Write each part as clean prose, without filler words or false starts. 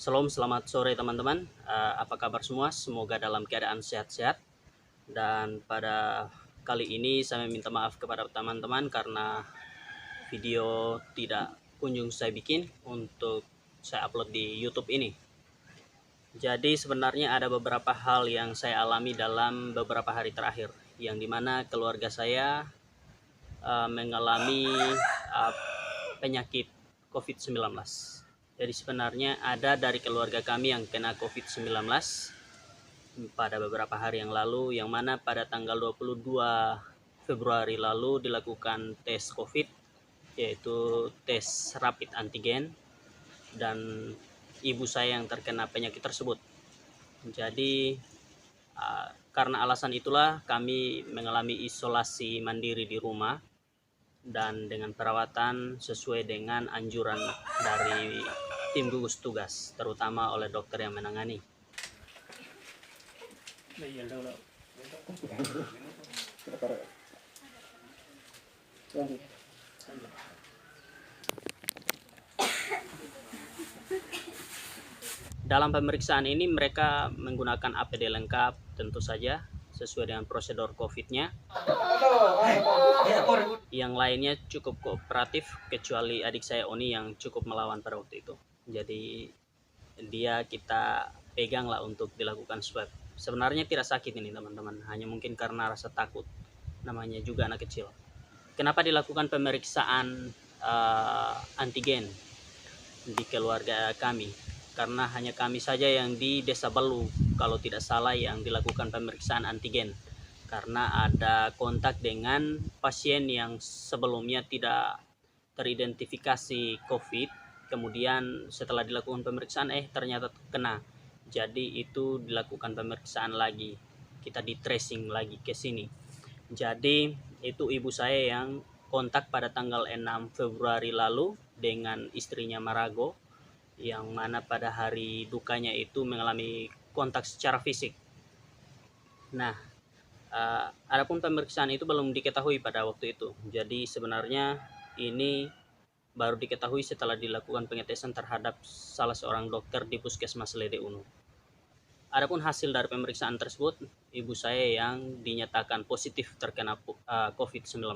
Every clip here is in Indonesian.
Shalom, selamat sore teman-teman. Apa kabar semua? Semoga dalam keadaan sehat-sehat. Dan pada kali ini saya minta maaf kepada teman-teman karena video tidak kunjung saya bikin untuk saya upload di YouTube ini. Jadi sebenarnya ada beberapa hal yang saya alami dalam beberapa hari terakhir, yang dimana keluarga saya mengalami penyakit COVID-19. Jadi sebenarnya ada dari keluarga kami yang kena COVID-19 pada beberapa hari yang lalu, yang mana pada tanggal 22 Februari lalu dilakukan tes COVID, yaitu tes rapid antigen, dan ibu saya yang terkena penyakit tersebut. Jadi karena alasan itulah kami mengalami isolasi mandiri di rumah dan dengan perawatan sesuai dengan anjuran dari tim gugus tugas, terutama oleh dokter yang menangani. Dalam pemeriksaan ini mereka menggunakan APD lengkap tentu saja sesuai dengan prosedur COVID-nya. Yang lainnya cukup kooperatif kecuali adik saya Oni yang cukup melawan pada waktu itu. Jadi dia kita pegang lah untuk dilakukan swab. Sebenarnya tidak sakit ini teman-teman, hanya mungkin karena rasa takut, namanya juga anak kecil. Kenapa dilakukan pemeriksaan antigen di keluarga kami? Karena hanya kami saja yang di Desa Belu, kalau tidak salah, yang dilakukan pemeriksaan antigen. Karena ada kontak dengan pasien yang sebelumnya tidak teridentifikasi COVID, kemudian setelah dilakukan pemeriksaan ternyata kena. Jadi itu dilakukan pemeriksaan lagi, kita di tracing lagi ke sini. Jadi itu ibu saya yang kontak pada tanggal 6 Februari lalu dengan istrinya Marago, yang mana pada hari dukanya itu mengalami kontak secara fisik. Nah, adapun pemeriksaan itu belum diketahui pada waktu itu. Jadi sebenarnya ini baru diketahui setelah dilakukan pengetesan terhadap salah seorang dokter di Puskesmas Lede Unu. Adapun hasil dari pemeriksaan tersebut, ibu saya yang dinyatakan positif terkena COVID-19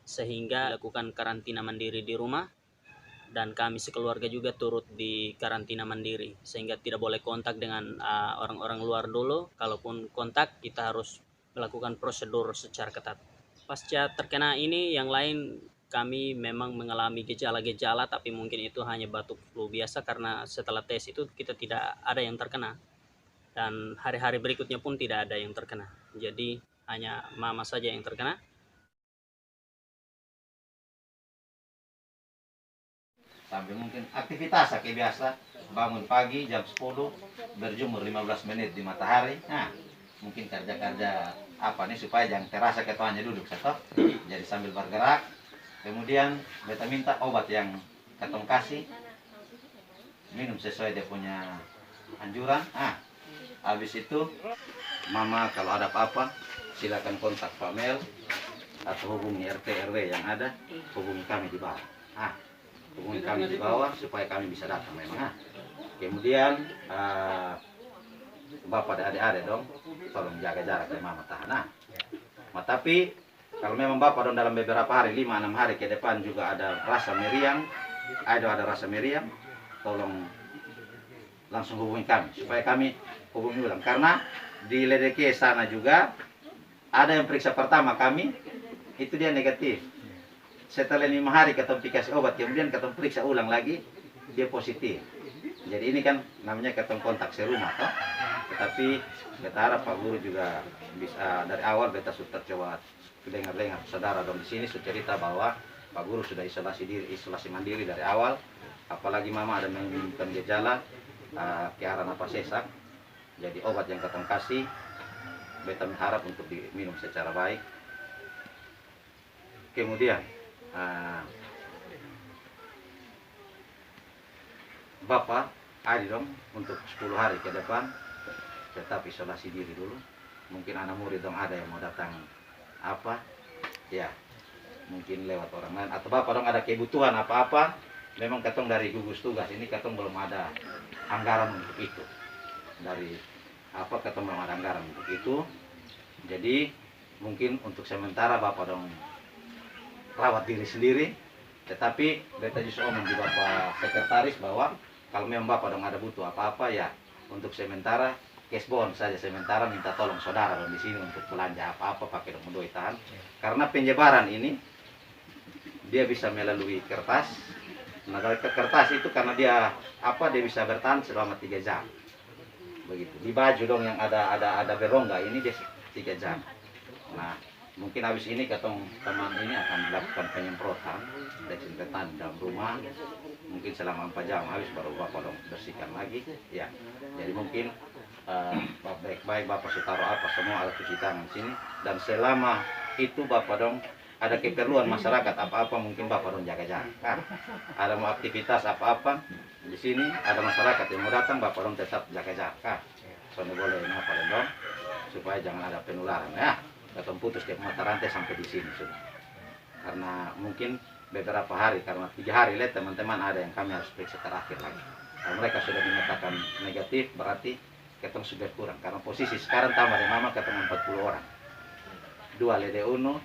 sehingga dilakukan karantina mandiri di rumah, dan kami sekeluarga juga turut di karantina mandiri sehingga tidak boleh kontak dengan orang-orang luar dulu. Kalaupun kontak kita harus melakukan prosedur secara ketat. Pasca terkena ini, yang lain kami memang mengalami gejala-gejala, tapi mungkin itu hanya batuk flu biasa karena setelah tes itu kita tidak ada yang terkena, dan hari-hari berikutnya pun tidak ada yang terkena. Jadi hanya mama saja yang terkena. Sampai mungkin aktivitas kayak biasa, bangun pagi jam 10, berjemur 15 menit di matahari. Nah, mungkin kerja-kerja apa nih supaya jangan terasa ketuanya duduk satu. Jadi sambil bergerak. Kemudian beta minta obat yang ketong kasih, minum sesuai dia punya anjuran. Habis itu mama kalau ada apa-apa silakan kontak Pamel atau hubungi RT RW yang ada, hubungi kami di bawah. Hubungi kami di bawah supaya kami bisa datang memang. Kemudian bapak dan adik-adik dong, tolong jaga jarak dari mama tahan. Tapi kalau memang bapak dong dalam beberapa hari, 5-6 hari ke depan juga ada rasa meriang, ada rasa meriang, tolong langsung hubungi kami supaya kami hubungi ulang. Karena di Ledeke sana juga ada yang periksa pertama kami, itu dia negatif. Setelah 5 hari kita kasih obat, kemudian kita periksa ulang lagi, dia positif. Jadi ini kan namanya kita kontak serumah toh. Tetapi kita harap Pak Guru juga bisa dari awal kita sudah coba dengar saudara dong di sini sudah cerita bahwa Pak Guru sudah isolasi mandiri dari awal. Apalagi mama ada menunjukkan gejala ke arah napas sesak. Jadi obat yang kita kasih, beta mengharap untuk diminum secara baik. Kemudian Bapak Adi dong untuk 10 hari ke depan tetap isolasi diri dulu. Mungkin anak murid dong ada yang mau datang apa ya, mungkin lewat orang lain atau Bapak dong ada kebutuhan apa-apa memang katong dari gugus tugas ini katong belum ada anggaran untuk itu. Dari apa katong belum ada anggaran untuk itu. Jadi mungkin untuk sementara Bapak dong rawat diri sendiri. Tetapi beta justru omong di Bapak Sekretaris bahwa kalau memang Bapak dong ada butuh apa-apa ya untuk sementara cash bond saja, sementara minta tolong saudara dong di sini untuk belanja apa-apa pakai dong duit tahan. Karena penyebaran ini dia bisa melalui kertas. Nah, dari kertas itu karena dia dia bisa bertahan selama 3 jam. Begitu. Di baju dong yang ada berongga ini dia 3 jam. Nah, mungkin habis ini ketong teman ini akan melakukan penyemprotan desinfektan dalam rumah. Mungkin selama 4 jam habis baru Bapak dong bersihkan lagi. Ya. Jadi mungkin baik-baik Bapak taruh apa semua alat cuci tangan sini, dan selama itu Bapak dong ada keperluan masyarakat apa-apa mungkin Bapak dong jaga jarak. Ada mau aktivitas apa-apa di sini, ada masyarakat yang mau datang Bapak dong tetap jaga jarak. Soalnya boleh apa dong supaya jangan ada penularan ya. Katong putus ke mata rantai sampai di sini sudah. Karena mungkin beberapa hari, karena 3 hari lihat teman-teman ada yang kami harus periksa terakhir lagi. Kalau mereka sudah dinyatakan negatif berarti ketong sudah kurang. Karena posisi sekarang tambah dari mama ketong 40 orang. 2 lede uno,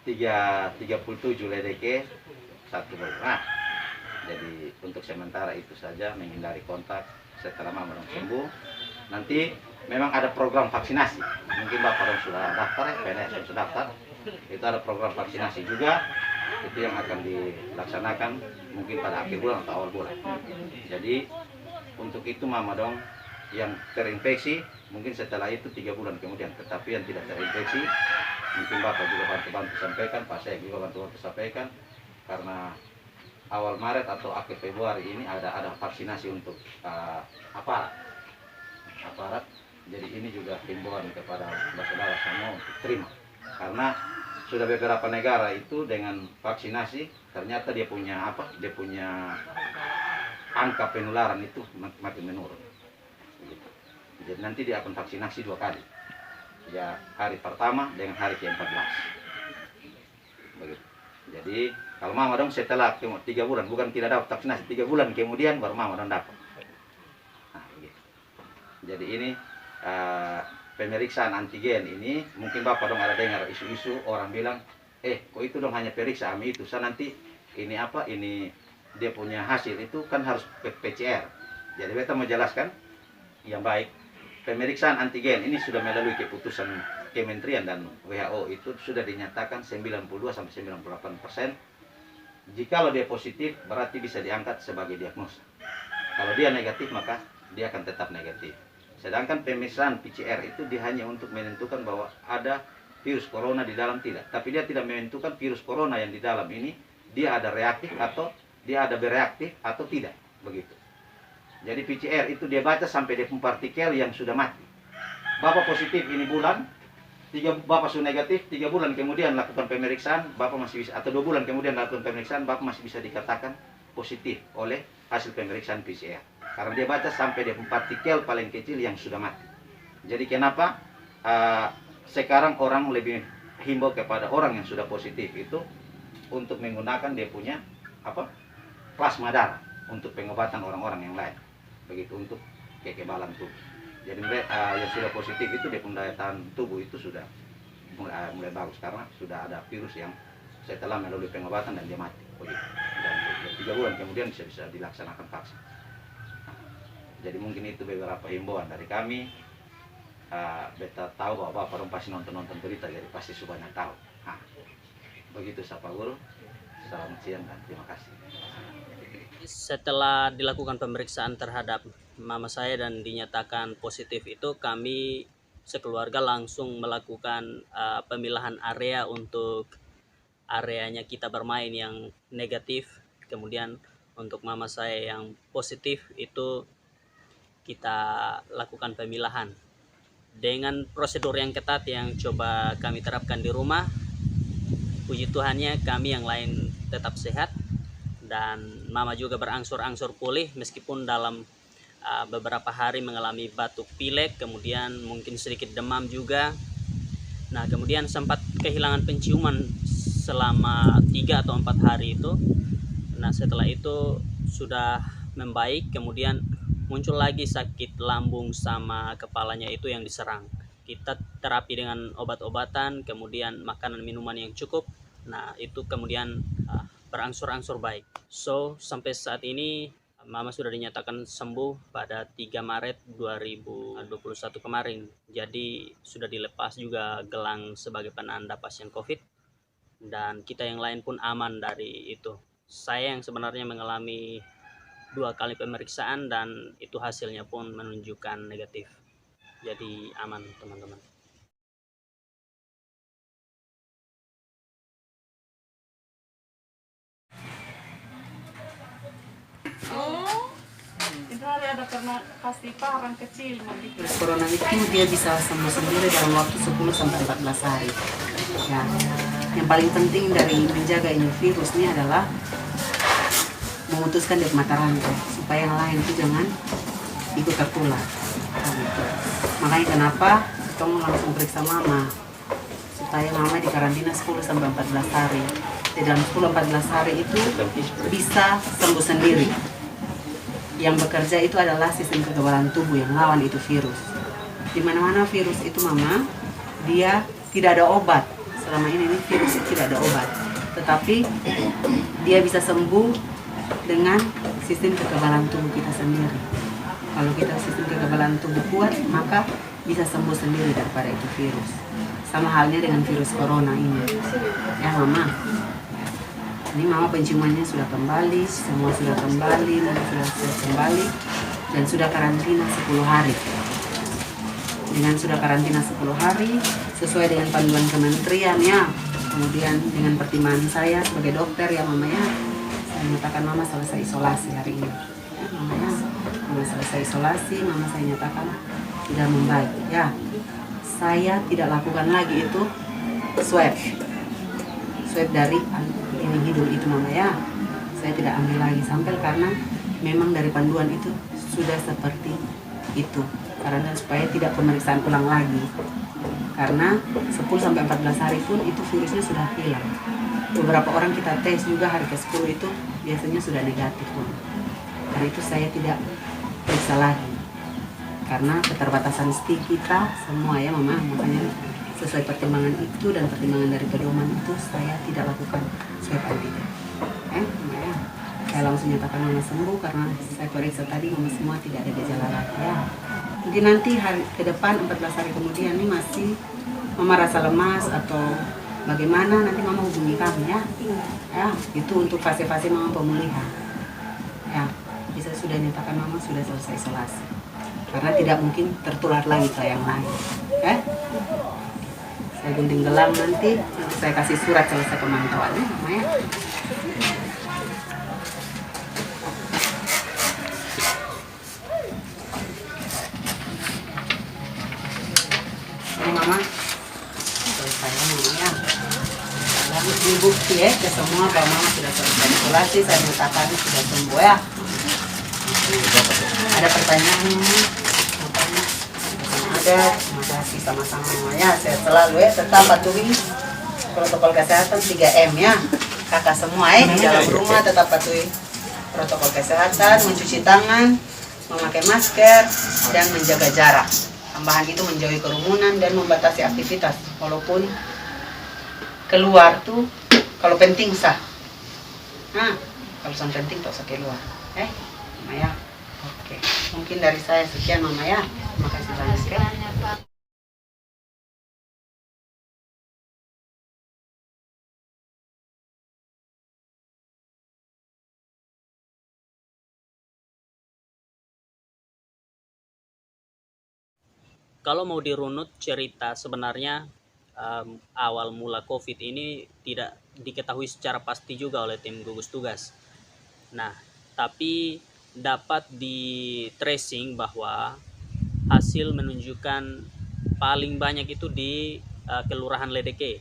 37 lede ke, 1 baru. Nah, jadi untuk sementara itu saja, menghindari kontak setelah mama sembuh. Nanti memang ada program vaksinasi. Mungkin Bapak sudah daftar ya, PNS sudah daftar. Itu ada program vaksinasi juga. Itu yang akan dilaksanakan mungkin pada akhir bulan atau awal bulan. Jadi untuk itu mama dong yang terinfeksi mungkin setelah itu 3 bulan kemudian. Tetapi yang tidak terinfeksi mungkin Bapak juga bantu sampaikan, Pak saya juga bantu sampaikan, karena awal Maret atau akhir Februari ini ada vaksinasi untuk aparat. Jadi ini juga himbauan kepada saudara semua untuk terima, karena sudah beberapa negara itu dengan vaksinasi ternyata dia punya angka penularan itu makin menurun. Jadi nanti dia akan vaksinasi 2 kali, ya hari pertama dengan hari ke-14. Begitu. Jadi kalau mama dong setelah 3 bulan, bukan tidak dapat vaksinasi, 3 bulan kemudian baru mama dong dapat. Nah, begitu. Jadi ini pemeriksaan antigen ini mungkin Bapak dong ada dengar isu-isu orang bilang kok itu dong hanya periksa AMI itu, nanti ini dia punya hasil itu kan harus PCR. Jadi beta mau jelaskan yang baik, pemeriksaan antigen ini sudah melalui keputusan Kementerian dan WHO itu sudah dinyatakan 92-98%. Jikalau dia positif berarti bisa diangkat sebagai diagnosa. Kalau dia negatif maka dia akan tetap negatif. Sedangkan pemeriksaan PCR itu dia hanya untuk menentukan bahwa ada virus corona di dalam, tidak. Tapi dia tidak menentukan virus corona yang di dalam ini dia ada reaktif atau dia ada bereaktif atau tidak. Begitu. Jadi PCR itu dia baca sampai dia partikel yang sudah mati. Bapak positif ini bulan, Bapak sudah negatif, 3 bulan kemudian lakukan pemeriksaan, Bapak masih bisa, atau 2 bulan kemudian lakukan pemeriksaan, Bapak masih bisa dikatakan positif oleh hasil pemeriksaan PCR. Karena dia baca sampai dia partikel paling kecil yang sudah mati. Jadi kenapa sekarang orang lebih himbau kepada orang yang sudah positif itu untuk menggunakan dia punya plasma darah untuk pengobatan orang-orang yang lain. Begitu untuk kekebalan tubuh. Jadi yang sudah positif itu dia punya daya tahan tubuh itu sudah mulai bagus karena sudah ada virus yang setelah melalui pengobatan dan dia mati. Begitu. Dan 3 bulan kemudian bisa dilaksanakan vaksin. Jadi mungkin itu beberapa himbauan dari kami. Beta tahu bahwa Bapak pasti nonton berita, jadi pasti sudah banyak tahu. Begitu Pak Guru. Selamat siang dan terima kasih. Setelah dilakukan pemeriksaan terhadap mama saya dan dinyatakan positif itu, kami sekeluarga langsung melakukan pemilahan area untuk areanya kita bermain yang negatif. Kemudian untuk mama saya yang positif itu kita lakukan pemilahan dengan prosedur yang ketat yang coba kami terapkan di rumah. Puji Tuhannya kami yang lain tetap sehat dan mama juga berangsur-angsur pulih meskipun dalam beberapa hari mengalami batuk pilek, kemudian mungkin sedikit demam juga. Nah, kemudian sempat kehilangan penciuman selama 3 atau 4 hari itu. Nah setelah itu sudah membaik, kemudian muncul lagi sakit lambung sama kepalanya itu yang diserang. Kita terapi dengan obat-obatan, kemudian makanan minuman yang cukup. Nah itu kemudian berangsur-angsur baik. So sampai saat ini Mama sudah dinyatakan sembuh pada 3 Maret 2021 kemarin. Jadi sudah dilepas juga gelang sebagai penanda pasien COVID, dan kita yang lain pun aman dari itu. Saya yang sebenarnya mengalami 2 kali pemeriksaan dan itu hasilnya pun menunjukkan negatif. Jadi aman teman-teman. Oh, itu ada karena kasih orang kecil mau bikin. Virus corona itu dia bisa sembuh sendiri dalam waktu 10 sampai 14 hari. Ya. Yang paling penting dari menjaga ini virus ini adalah memutuskan dari mata rantai supaya yang lain itu jangan ikut tertular. Gitu. Makanya kenapa kita mau langsung periksa mama supaya mama di karantina 10 sampai 14 hari. Di dalam 10-14 hari itu bisa sembuh sendiri. Yang bekerja itu adalah sistem kekebalan tubuh yang lawan itu virus. Di mana-mana virus itu mama, dia tidak ada obat. Selama ini virus itu tidak ada obat. Tetapi dia bisa sembuh dengan sistem kekebalan tubuh kita sendiri. Kalau kita sistem kekebalan tubuh kuat, maka bisa sembuh sendiri daripada itu virus. Sama halnya dengan virus corona ini. Ya mama. Ini mama penciumannya sudah kembali, semua sudah kembali, mama sudah kembali, dan sudah karantina 10 hari. Dengan sudah karantina 10 hari, sesuai dengan panduan kementerian ya, kemudian dengan pertimbangan saya sebagai dokter ya mama ya, saya menyatakan mama selesai isolasi hari ini. Ya, mama ya, mama selesai isolasi, mama saya nyatakan sudah membaik. Ya, saya tidak lakukan lagi itu swab dari ini hidung itu mama ya, saya tidak ambil lagi sampel karena memang dari panduan itu sudah seperti itu, karena supaya tidak pemeriksaan ulang lagi, karena 10-14 hari pun itu virusnya sudah hilang. Beberapa orang kita tes juga hari ke-10 itu biasanya sudah negatif pun. Karena itu saya tidak periksa lagi karena keterbatasan stik kita semua ya mama, makanya sesuai pertimbangan itu dan pertimbangan dari pedoman itu saya tidak lakukan swab antigen. Ya. Saya langsung nyatakan mama sembuh karena saya periksa tadi mama semua tidak ada gejala lagi ya. Mungkin nanti hari ke depan 14 hari kemudian ini masih mama rasa lemas atau bagaimana, nanti mama hubungi kami ya. Ya, itu untuk fase-fase mama pemulihan. Ya, bisa sudah nyatakan mama sudah selesai isolasi. Karena tidak mungkin tertular lagi ke yang lain. Saya gunting gelang nanti saya kasih surat selesai pemantauan ya mama ya. Ini mama selesai mama ya. Ini bukti ya ke semua bahwa mama sudah selesai isolasi, saya nyatakan sudah sembuh ya. Ada pertanyaan mama? Ada, terima kasih sama-sama ya, sehat selalu ya, tetap patuhi protokol kesehatan 3M ya, kakak semua di dalam rumah tetap patuhi protokol kesehatan, mencuci tangan, memakai masker, dan menjaga jarak. Tambahan itu menjauhi kerumunan dan membatasi aktivitas, walaupun keluar tuh kalau penting sah. Nah, kalau yang penting tak usah keluar, Mama ya. Oke, mungkin dari saya sekian mama ya. Terima kasih banyak ya. Kalau mau dirunut cerita sebenarnya awal mula COVID ini tidak diketahui secara pasti juga oleh tim gugus tugas. Nah, tapi dapat di tracing bahwa hasil menunjukkan paling banyak itu di Kelurahan Ledeke.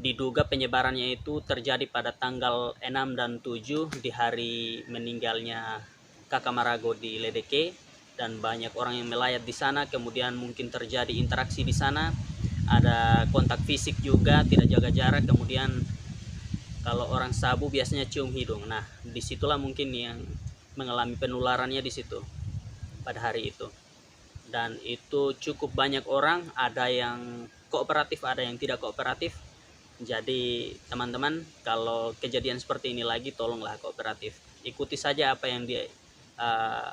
Diduga penyebarannya itu terjadi pada tanggal 6 dan 7 di hari meninggalnya Kakak Marago di Ledeke, dan banyak orang yang melayat di sana, kemudian mungkin terjadi interaksi di sana, ada kontak fisik juga, tidak jaga jarak, kemudian Kalau orang sabu biasanya cium hidung. Nah, disitulah mungkin yang mengalami penularannya di situ pada hari itu. Dan itu cukup banyak orang, ada yang kooperatif, ada yang tidak kooperatif. Jadi teman-teman, kalau kejadian seperti ini lagi, tolonglah kooperatif. Ikuti saja apa yang dia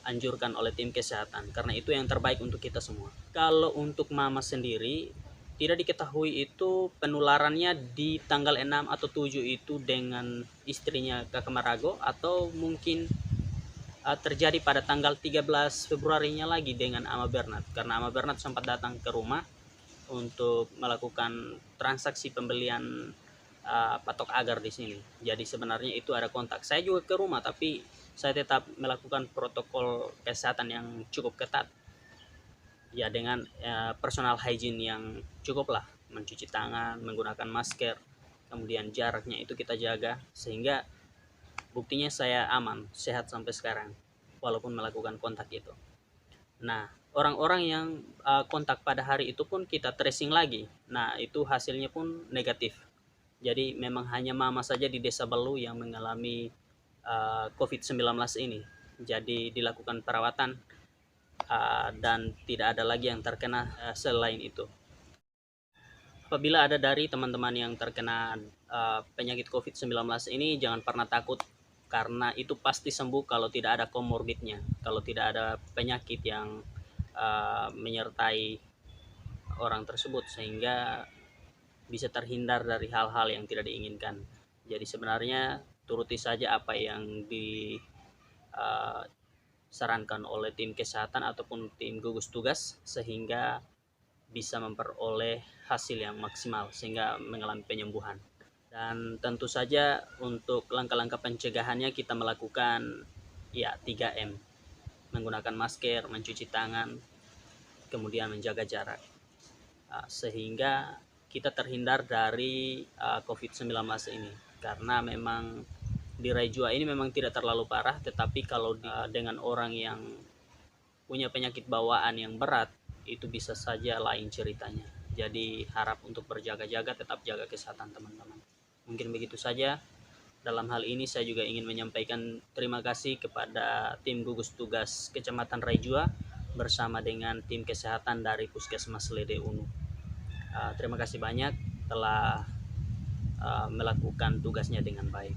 anjurkan oleh tim kesehatan, karena itu yang terbaik untuk kita semua. Kalau untuk mama sendiri, tidak diketahui itu penularannya di tanggal 6 atau 7 itu dengan istrinya Kakak Marago, atau mungkin terjadi pada tanggal 13 Februarinya lagi dengan Ama Bernard, karena Ama Bernard sempat datang ke rumah untuk melakukan transaksi pembelian patok agar di sini. Jadi sebenarnya itu ada kontak. Saya juga ke rumah, tapi saya tetap melakukan protokol kesehatan yang cukup ketat. Ya, dengan personal hygiene yang cukup lah, mencuci tangan, menggunakan masker, kemudian jaraknya itu kita jaga, sehingga buktinya saya aman, sehat sampai sekarang, walaupun melakukan kontak itu. Nah, orang-orang yang kontak pada hari itu pun kita tracing lagi. Nah, itu hasilnya pun negatif. Jadi memang hanya mama saja di Desa Belu yang mengalami COVID-19 ini. Jadi dilakukan perawatan dan tidak ada lagi yang terkena selain itu. Apabila ada dari teman-teman yang terkena penyakit COVID-19 ini, jangan pernah takut, karena itu pasti sembuh kalau tidak ada komorbidnya, kalau tidak ada penyakit yang menyertai orang tersebut, sehingga bisa terhindar dari hal-hal yang tidak diinginkan. Jadi sebenarnya turuti saja apa yang disarankan oleh tim kesehatan ataupun tim gugus tugas, sehingga bisa memperoleh hasil yang maksimal sehingga mengalami penyembuhan. Dan tentu saja untuk langkah-langkah pencegahannya kita melakukan 3M, menggunakan masker, mencuci tangan, kemudian menjaga jarak, sehingga kita terhindar dari COVID-19 ini. Karena memang di Raijua ini memang tidak terlalu parah, tetapi kalau dengan orang yang punya penyakit bawaan yang berat, itu bisa saja lain ceritanya. Jadi harap untuk berjaga-jaga, tetap jaga kesehatan teman-teman. Mungkin begitu saja. Dalam hal ini saya juga ingin menyampaikan terima kasih kepada tim gugus tugas Kecamatan Raijua bersama dengan tim kesehatan dari Puskesmas Lede Unu. Terima kasih banyak telah melakukan tugasnya dengan baik.